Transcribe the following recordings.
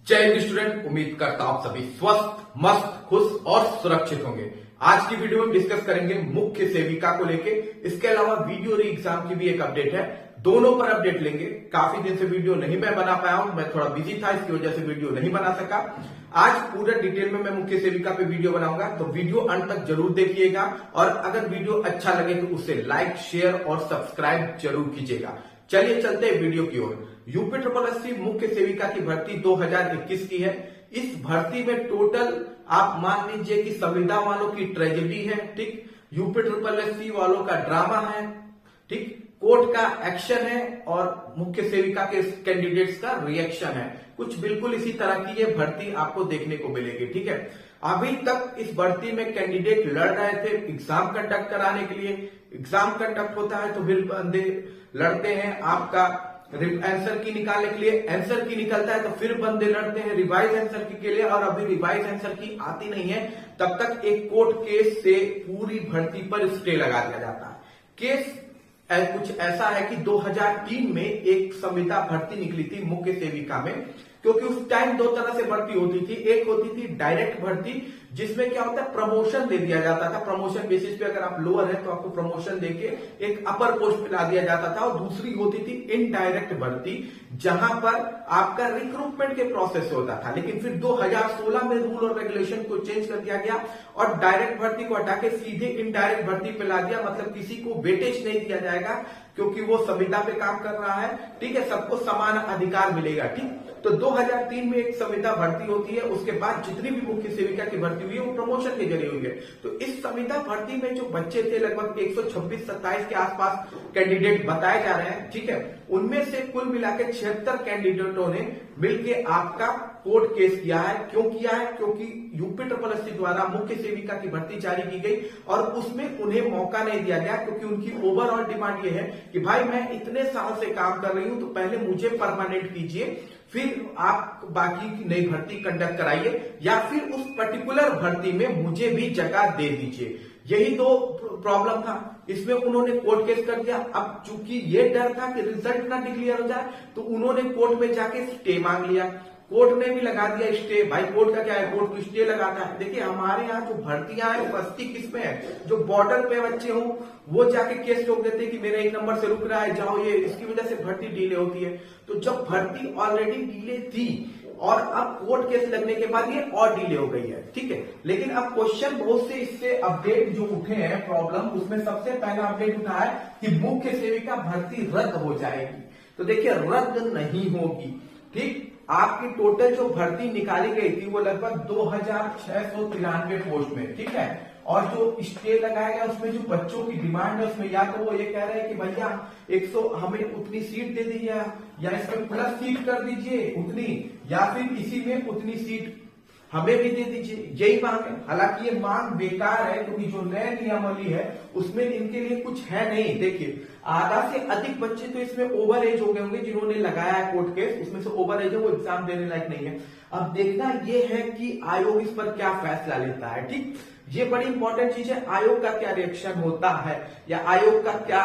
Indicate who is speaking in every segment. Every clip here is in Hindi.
Speaker 1: जय हिंद स्टूडेंट, उम्मीद करता हूं आप सभी स्वस्थ, मस्त, खुश और सुरक्षित होंगे। आज की वीडियो में डिस्कस करेंगे मुख्य सेविका को लेके। इसके अलावा वीडियो री एग्जाम की भी एक अपडेट है, दोनों पर अपडेट लेंगे। काफी दिन से वीडियो नहीं मैं बना पाया हूं, मैं थोड़ा बिजी था, इसकी वजह से वीडियो नहीं बना सका। आज पूरा डिटेल में मैं मुख्य सेविका पे वीडियो बनाऊंगा, तो वीडियो अंत तक जरूर देखिएगा। और अगर वीडियो अच्छा लगे तो उसे लाइक, शेयर और सब्सक्राइब जरूर कीजिएगा। चलिए चलते हैं वीडियो की ओर। यूपी SSSC मुख्य सेविका की भर्ती 2021 की है। इस भर्ती में टोटल आप मान लीजिए कि संविदा वालों की ट्रेजेडी है, ठीक, यूपी SSSC वालों का ड्रामा है, ठीक, कोर्ट का एक्शन है और मुख्य सेविका के कैंडिडेट्स का रिएक्शन है। कुछ बिल्कुल इसी तरह की ये भर्ती आपको देखने को मिलेगी, ठीक है। अभी तक इस भर्ती में कैंडिडेट लड़ रहे थे एग्जाम कंडक्ट कराने के लिए। एग्जाम कंडक्ट होता है तो फिर बंदे लड़ते हैं आपका आंसर की निकालने के लिए, आंसर की निकलता है तो फिर बंदे लड़ते हैं रिवाइज आंसर की के लिए, और अभी रिवाइज आंसर की आती नहीं है तब तक एक कोर्ट केस से पूरी भर्ती पर स्टे लगा दिया जाता है। केस कुछ ऐसा है कि 2003 में एक संविदा भर्ती निकली थी मुख्य सेविका में, क्योंकि उस टाइम दो तरह से भर्ती होती थी। एक होती थी डायरेक्ट भर्ती, जिसमें क्या होता है प्रमोशन दे दिया जाता था। प्रमोशन बेसिस पे अगर आप लोअर है तो आपको प्रमोशन देके एक अपर पोस्ट पे ला दिया जाता था। और दूसरी होती थी इनडायरेक्ट भर्ती, जहां पर आपका रिक्रूटमेंट के प्रोसेस होता था। लेकिन फिर 2016 में रूल और रेगुलेशन को चेंज कर दिया गया और डायरेक्ट भर्ती को हटा के सीधे इनडायरेक्ट भर्ती पे ला दिया। मतलब किसी को वेटेज नहीं दिया जाएगा क्योंकि वो संविदा पे काम कर रहा है, ठीक है, सबको समान अधिकार मिलेगा, ठीक। तो 2003 में एक संविदा भर्ती होती है, उसके बाद जितनी भी मुख्य सेविका की भर्ती हुई है वो प्रमोशन के जरिए हुई है। तो इस संविदा भर्ती में जो बच्चे थे लगभग 126-27 के आसपास कैंडिडेट बताए जा रहे हैं, ठीक है। उनमें से कुल मिलाकर 76 कैंडिडेटों ने मिलकर आपका कोर्ट केस किया है। क्यों किया है? क्योंकि यूपी SSSC द्वारा मुख्य सेविका की भर्ती जारी की गई और उसमें उन्हें मौका नहीं दिया गया, क्योंकि उनकी ओवरऑल डिमांड ये है कि भाई मैं इतने साल से काम कर रही हूं तो पहले मुझे परमानेंट कीजिए, फिर आप बाकी की नई भर्ती कंडक्ट कराइए, या फिर उस पर्टिकुलर भर्ती में मुझे भी जगह दे दीजिए। यही दो प्रॉब्लम था, इसमें उन्होंने कोर्ट केस कर दिया। अब चूंकि ये डर था कि रिजल्ट ना डिक्लेयर हो जाए, तो उन्होंने कोर्ट में जाके स्टे मांग लिया। कोर्ट ने भी लगा दिया स्टे। भाई कोर्ट का क्या है, कोर्ट तो स्टे लगाता है। देखिए हमारे यहाँ जो भर्तियां हैं सस्ती किस्में हैं, जो बॉर्डर पे बच्चे हों वो जाके केस ठोक देते हैं कि मेरा 1 नंबर से रुक रहा है, जाओ, ये इसकी वजह से भर्ती डिले होती है। तो जब भर्ती ऑलरेडी डिले थी और अब कोर्ट केस लगने के बाद ये और डिले हो गई है, ठीक है। लेकिन अब क्वेश्चन बहुत से इससे अपडेट जो उठे हैं प्रॉब्लम, उसमें सबसे पहला अपडेट उठा है कि मुख्य सेविका भर्ती रद्द हो जाएगी। तो देखिए रद्द नहीं होगी, ठीक। आपकी टोटल जो भर्ती निकाली गई थी वो लगभग 2693 पोस्ट में, ठीक है। और जो स्टे लगाया गया उसमें जो बच्चों की डिमांड है उसमें या तो वो ये कह रहे हैं कि भैया 100 हमें उतनी सीट दे दीजिए, या इसमें प्लस सीट कर दीजिए उतनी, या फिर इसी में उतनी सीट हमें भी दे दीजिए, यही मांग है। हालांकि ये मांग बेकार है, क्योंकि जो नए नियमावली है उसमें इनके लिए कुछ है नहीं। देखिए आधा से अधिक बच्चे तो इसमें ओवर एज हो गए होंगे जिन्होंने लगाया है कोर्ट केस, उसमें से ओवर एज है, वो एग्जाम देने लायक नहीं है। अब देखना ये है कि आयोग इस पर क्या फैसला लेता है, ठीक। ये बड़ी इंपॉर्टेंट चीज है, आयोग का क्या रिएक्शन होता है या आयोग का क्या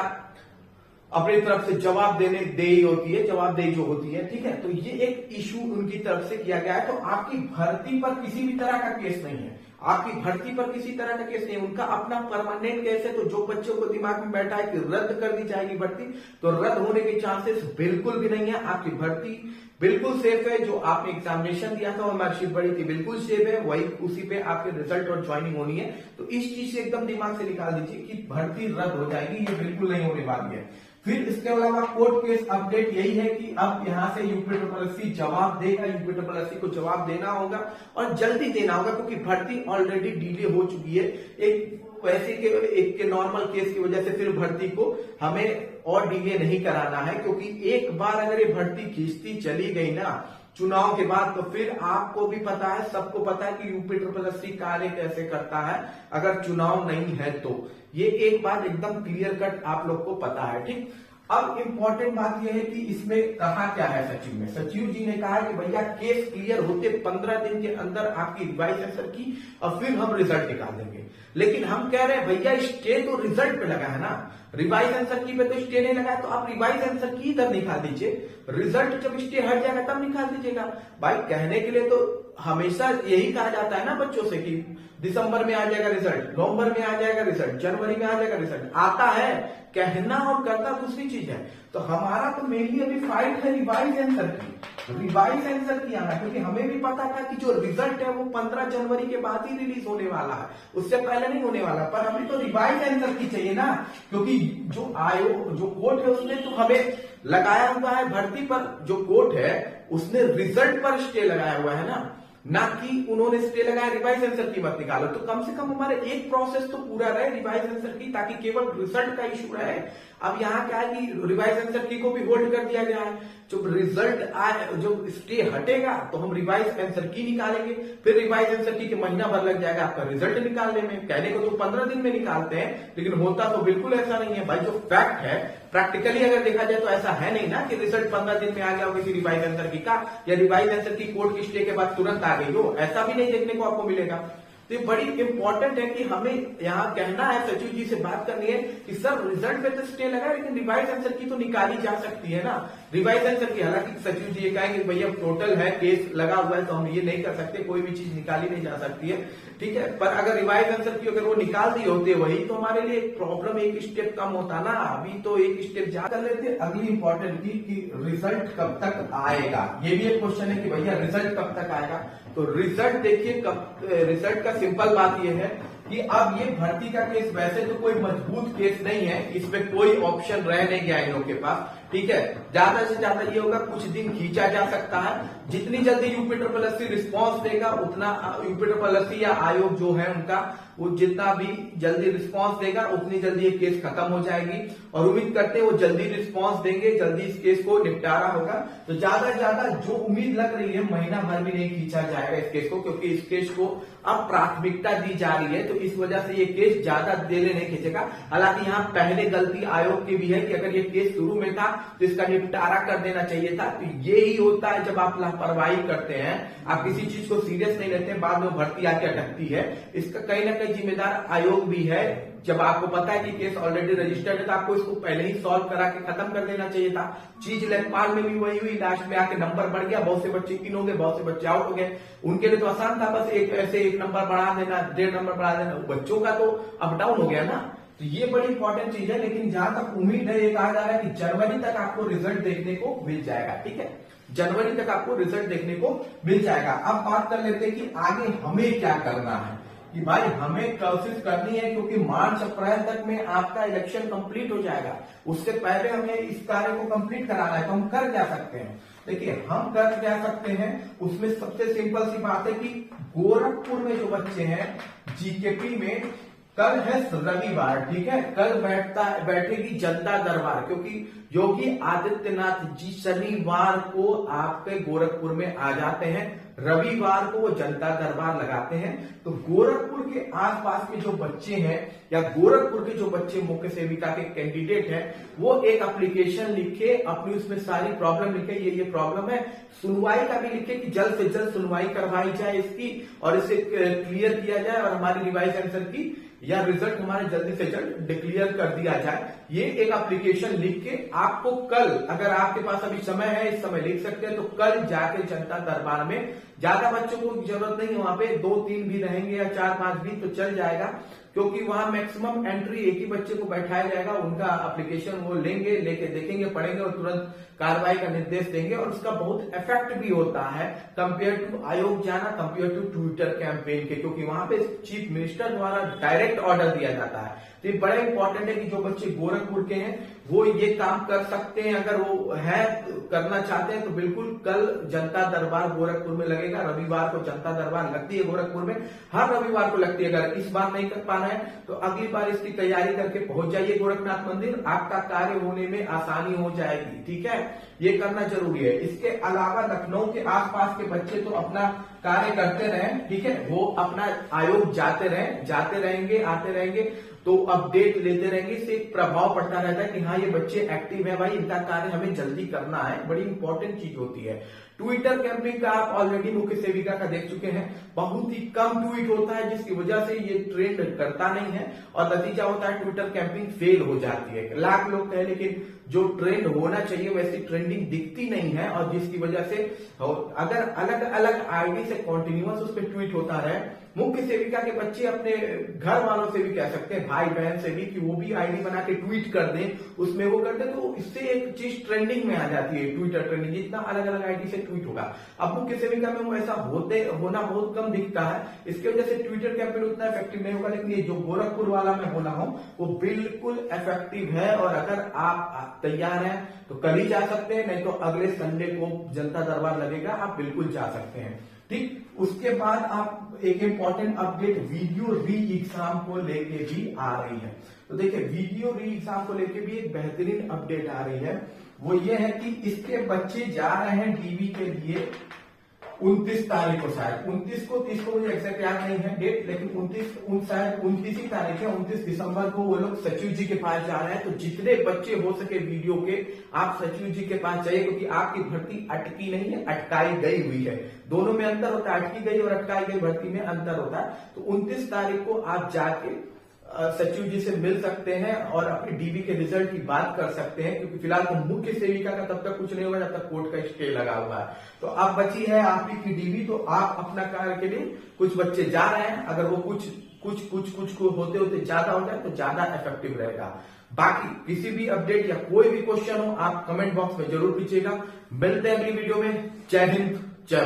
Speaker 1: अपनी तरफ से जवाबदेही होती है, जवाबदेही जो होती है, ठीक है। तो ये एक इशू उनकी तरफ से किया गया है। तो आपकी भर्ती पर किसी भी तरह का केस नहीं है, आपकी भर्ती पर किसी तरह का केस नहीं है, उनका अपना परमानेंट केस है। तो जो बच्चों को दिमाग में बैठा है कि रद्द कर दी जाएगी भर्ती, तो रद्द होने के चांसेस बिल्कुल भी नहीं है। आपकी भर्ती बिल्कुल सेफ है। जो आपने एग्जामिनेशन दिया था और मार्कशीट पड़ी थी बिल्कुल सेफ है, वही उसी पे आपके रिजल्ट और ज्वाइनिंग होनी है। तो इस चीज से एकदम दिमाग से निकाल दीजिए कि भर्ती रद्द हो जाएगी, ये बिल्कुल नहीं होने वाली है। फिर इसके अलावा कोर्ट केस अपडेट यही है कि अब यहाँ से यूपी SSSC जवाब देगा, यूपी SSSC को जवाब देना होगा और जल्दी देना होगा, क्योंकि भर्ती ऑलरेडी डिले हो चुकी है। एक वैसे के एक के नॉर्मल केस की वजह से फिर भर्ती को हमें और डिले नहीं कराना है, क्योंकि एक बार अगर ये भर्ती खींचती चली गई ना चुनाव के बाद, तो फिर आपको भी पता है, सबको पता है कि यूपी SSSC कार्य कैसे करता है अगर चुनाव नहीं है तो। ये एक बात एकदम क्लियर कट आप लोग को पता है, ठीक। अब इंपॉर्टेंट बात यह है कि इसमें कहा क्या है सचिव में। सचिव जी ने कहा कि भैया केस क्लियर होते 15 दिन के अंदर आपकी रिवाइज आंसर की और फिर हम रिजल्ट निकाल देंगे। लेकिन हम कह रहे हैं भैया स्टे तो रिजल्ट पे लगा है ना, रिवाइज आंसर की पे तो स्टे नहीं लगा है, तो आप रिवाइज आंसर की इधर निकाल दीजिए, रिजल्ट जब स्टे हट जाएगा तब निकाल दीजिएगा। भाई कहने के लिए तो हमेशा यही कहा जाता है ना बच्चों से कि दिसंबर में आ जाएगा रिजल्ट, नवंबर में आ जाएगा रिजल्ट, जनवरी में आ जाएगा रिजल्ट, आता है, कहना और करना दूसरी चीज है। तो हमारा तो मेनली अभी फाइट है रिवाइज आंसर की, रिवाइज आंसर की आना, क्योंकि हमें भी पता था कि जो रिजल्ट है वो 15 जनवरी के बाद ही रिलीज होने वाला है, उससे पहले नहीं होने वाला। पर हमें तो रिवाइज आंसर की चाहिए ना, क्योंकि जो आयोग जो कोर्ट है उसने तो हमें लगाया हुआ है भर्ती पर, जो कोर्ट है उसने रिजल्ट पर स्टे लगाया हुआ है ना कि उन्होंने स्टे लगाया रिवाइज आंसर की मत निकालो। तो कम से कम हमारे एक प्रोसेस तो पूरा रहे रिवाइज आंसर की, ताकि केवल रिजल्ट का इशू रहे। अब यहाँ क्या है कि रिवाइज आंसर की को भी होल्ड कर दिया गया है, जब रिजल्ट आए, जो स्टे हटेगा तो हम रिवाइज आंसर की निकालेंगे, फिर रिवाइज आंसर की के महीना भर लग जाएगा आपका रिजल्ट निकालने में। कहने को तो 15 दिन में निकालते हैं, लेकिन होता तो बिल्कुल ऐसा नहीं है भाई। जो फैक्ट है प्रैक्टिकली अगर देखा जाए तो ऐसा है नहीं ना कि रिजल्ट 15 दिन में आ गया हो किसी रिवाइज आंसर की का, या रिवाइज आंसर की कोर्ट की स्टे के बाद तुरंत आ गई हो, ऐसा भी नहीं देखने को आपको मिलेगा। तो ये बड़ी इंपॉर्टेंट है कि हमें यहाँ कहना है, सचिव जी से बात करनी है कि सर रिजल्ट पे तो स्टे लगा, लेकिन रिवाइज आंसर की तो निकाली जा सकती है ना। रिवाइज आंसर की हालांकि सचिव जी ये कहेंगे भैया टोटल है, केस लगा हुआ है, तो हम ये नहीं कर सकते, कोई भी चीज निकाली नहीं जा सकती है, ठीक है। पर अगर रिवाइज आंसर की अगर वो निकाल दी होते वही, तो हमारे लिए एक प्रॉब्लम एक स्टेप कम होता ना। अभी तो एक स्टेप जा कर लेते। अगली इंपॉर्टेंट की कि रिजल्ट कब तक आएगा, ये भी एक क्वेश्चन है कि भैया रिजल्ट कब तक आएगा। तो रिजल्ट देखिए कब, रिजल्ट का सिंपल बात यह है कि अब ये भर्ती का केस वैसे तो कोई मजबूत केस नहीं है, इसमें कोई ऑप्शन रह नहीं गया इन लोग के पास, ठीक है। ज्यादा से ज्यादा ये होगा कुछ दिन खींचा जा सकता है, जितनी जल्दी यूपीएससी रिस्पांस देगा उतना यूपीएससी या आयोग जो है उनका, वो जितना भी जल्दी रिस्पांस देगा उतनी जल्दी ये केस खत्म हो जाएगी। और उम्मीद करते हैं वो जल्दी रिस्पांस देंगे, जल्दी इस केस को निपटारा होगा। तो ज्यादा से ज्यादा जो उम्मीद लग रही है महीना भर में नहीं खींचा जाएगा इस केस को, क्योंकि इस केस को अब प्राथमिकता दी जा रही है, तो इस वजह से ये केस ज्यादा देर नहीं खींचेगा। हालांकि यहाँ पहले गलती आयोग की भी है कि अगर ये केस शुरू में था तो इसका निपटारा कर देना चाहिए था। तो ये ही होता है जब आप लापरवाही करते हैं, आप किसी चीज को सीरियस नहीं लेते, बाद में भर्ती आके अटकती है, इसका कहीं ना कहीं जिम्मेदार आयोग भी है। जब आपको पता है कि केस ऑलरेडी रजिस्टर्ड है तो आपको इसको पहले ही सॉल्व करा के खत्म कर देना चाहिए था। चीज लेखपाल में भी वही हुई, लास्ट में आके नंबर बढ़ गया, बहुत से बच्चे इन हो गए, बहुत से बच्चे आउट हो गए। उनके लिए तो आसान था, बस एक ऐसे 1 नंबर बढ़ा देना, 1.5 नंबर बढ़ा देना, बच्चों का तो अप डाउन हो गया ना। तो ये बड़ी इंपॉर्टेंट चीज है। लेकिन जहां तक उम्मीद है, ये कहा जा रहा है कि जनवरी तक आपको रिजल्ट देखने को मिल जाएगा, ठीक है, जनवरी तक आपको रिजल्ट देखने को मिल जाएगा। अब बात कर लेते हैं कि आगे हमें क्या करना है, कि भाई हमें कोशिश करनी है, क्योंकि मार्च अप्रैल तक में आपका इलेक्शन कंप्लीट हो जाएगा, उससे पहले हमें इस कार्य को कंप्लीट कराना है। तो हम कर क्या सकते हैं, देखिए हम कर क्या सकते हैं, उसमें सबसे सिंपल सी बात है कि गोरखपुर में जो बच्चे हैं जीकेपी में, कल है रविवार, ठीक है, कल बैठेगी जनता दरबार, क्योंकि योगी आदित्यनाथ जी शनिवार को आपके गोरखपुर में आ जाते हैं, रविवार को वो जनता दरबार लगाते हैं। तो गोरखपुर के आसपास के जो बच्चे हैं या गोरखपुर के जो बच्चे मुख्य सेविका के कैंडिडेट हैं, वो एक एप्लीकेशन लिखे, अपनी उसमें सारी प्रॉब्लम लिखे, ये प्रॉब्लम है, सुनवाई का भी लिखे कि जल्द से जल्द सुनवाई करवाई जाए इसकी, और इसे क्लियर किया जाए, और हमारी रिवाइज आंसर की या रिजल्ट हमारे जल्दी से जल्द डिक्लेयर कर दिया जाए। ये एक एप्लीकेशन लिख के आपको कल, अगर आपके पास अभी समय है, इस समय लिख सकते हैं, तो कल जाके जनता दरबार में, ज्यादा बच्चों को जरूरत नहीं है, वहां पे 2-3 भी रहेंगे या 4-5 भी तो चल जाएगा, क्योंकि वहां मैक्सिमम एंट्री एक ही बच्चे को बैठाया जाएगा। उनका एप्लीकेशन वो लेंगे, लेके देखेंगे, पढ़ेंगे और तुरंत कार्रवाई का निर्देश देंगे, और उसका बहुत इफेक्ट भी होता है कंपेयर टू आयोग जाना, कंपेयर टू ट्विटर कैंपेन के, क्योंकि वहां पे चीफ मिनिस्टर द्वारा डायरेक्ट ऑर्डर दिया जाता है। तो ये बड़ा इंपॉर्टेंट है कि जो बच्चे गोरखपुर के हैं वो ये काम कर सकते हैं, अगर वो है करना चाहते हैं तो बिल्कुल कल जनता दरबार गोरखपुर में लगेगा। रविवार को जनता दरबार लगती है गोरखपुर में, हर रविवार को लगती है। अगर इस बार नहीं कर पाना है तो अगली बार इसकी तैयारी करके पहुंच जाइए गोरखनाथ मंदिर, आपका कार्य होने में आसानी हो जाएगी, ठीक है, ये करना जरूरी है। इसके अलावा लखनऊ के आसपास के बच्चे तो अपना कार्य करते रहें, ठीक है, वो अपना आयोग जाते रहेंगे, आते रहेंगे, तो अपडेट लेते रहेंगे, इससे एक प्रभाव पड़ता रहता है कि हाँ ये बच्चे एक्टिव है, भाई इनका कार्य हमें जल्दी करना है, बड़ी इंपॉर्टेंट चीज होती है, ट्विटर कैंपिंग का आप ऑलरेडी मुख्य सेविका का देख चुके हैं, बहुत ही कम ट्वीट होता है जिसकी वजह से ये ट्रेंड करता नहीं है और नतीजा होता है ट्विटर कैंपिंग फेल हो जाती है। लाख लोग कहें लेकिन जो ट्रेंड होना चाहिए वैसी ट्रेंडिंग दिखती नहीं है और जिसकी वजह से अगर अलग अलग आईडी से कॉन्टिन्यूअस उस पर ट्वीट होता रहे, मुख्य सेविका के बच्चे अपने घर वालों से भी कह सकते हैं, भाई बहन से भी, कि वो भी आईडी बना के ट्वीट कर दें, उसमें वो कर दें, तो इससे एक चीज ट्रेंडिंग में आ जाती है। ट्विटर ट्रेंडिंग जितना अलग अलग आईडी से ट्वीट होगा, अब मुख्य सेविका में वो ऐसा होना बहुत कम दिखता है, इसकी वजह से ट्विटर कैंपेन उतना इफेक्टिव नहीं होगा। लेकिन ये जो गोरखपुर वाला मैं बोला हूं वो बिल्कुल इफेक्टिव है और अगर आप तैयार हैं तो कल ही जा सकते हैं, नहीं तो अगले संडे को जनता दरबार लगेगा, आप बिल्कुल जा सकते हैं। ठीक, उसके बाद आप एक इंपॉर्टेंट अपडेट वीडियो री एग्जाम को लेके भी आ रही है। तो देखिए वीडियो री एग्जाम को लेके भी एक बेहतरीन अपडेट आ रही है, वो ये है कि इसके बच्चे जा रहे हैं डीवी के लिए 29 तारीख को, शायद 29 को 30 को, मुझे एक्सैक्ट याद नहीं है डेट, लेकिन 29 ही तारीख है, 29 दिसंबर को वो लोग सचिव जी के पास जा रहे हैं। तो जितने बच्चे हो सके वीडियो के, आप सचिव जी के पास जाइए, क्योंकि आपकी भर्ती अटकी नहीं है, अटकाई गई हुई है। दोनों में अंतर होता है, अटकी गई और अटकाई गई भर्ती में अंतर होता है। तो 29 तारीख को आप जाके सचिव जी से मिल सकते हैं और अपनी डीबी के रिजल्ट की बात कर सकते हैं, क्योंकि फिलहाल तो मुख्य सेविका का तब तक कुछ नहीं होगा जब तक कोर्ट का स्टे लगा हुआ है। तो अब बची है आपकी की डीबी, तो आप अपना कार्य के लिए, कुछ बच्चे जा रहे हैं, अगर वो कुछ को होते ज्यादा हो जाए तो ज्यादा इफेक्टिव रहेगा। बाकी किसी भी अपडेट या कोई भी क्वेश्चन हो आप कमेंट बॉक्स में जरूर पूछिएगा। मिलते हैं अगली वीडियो में। जय हिंद।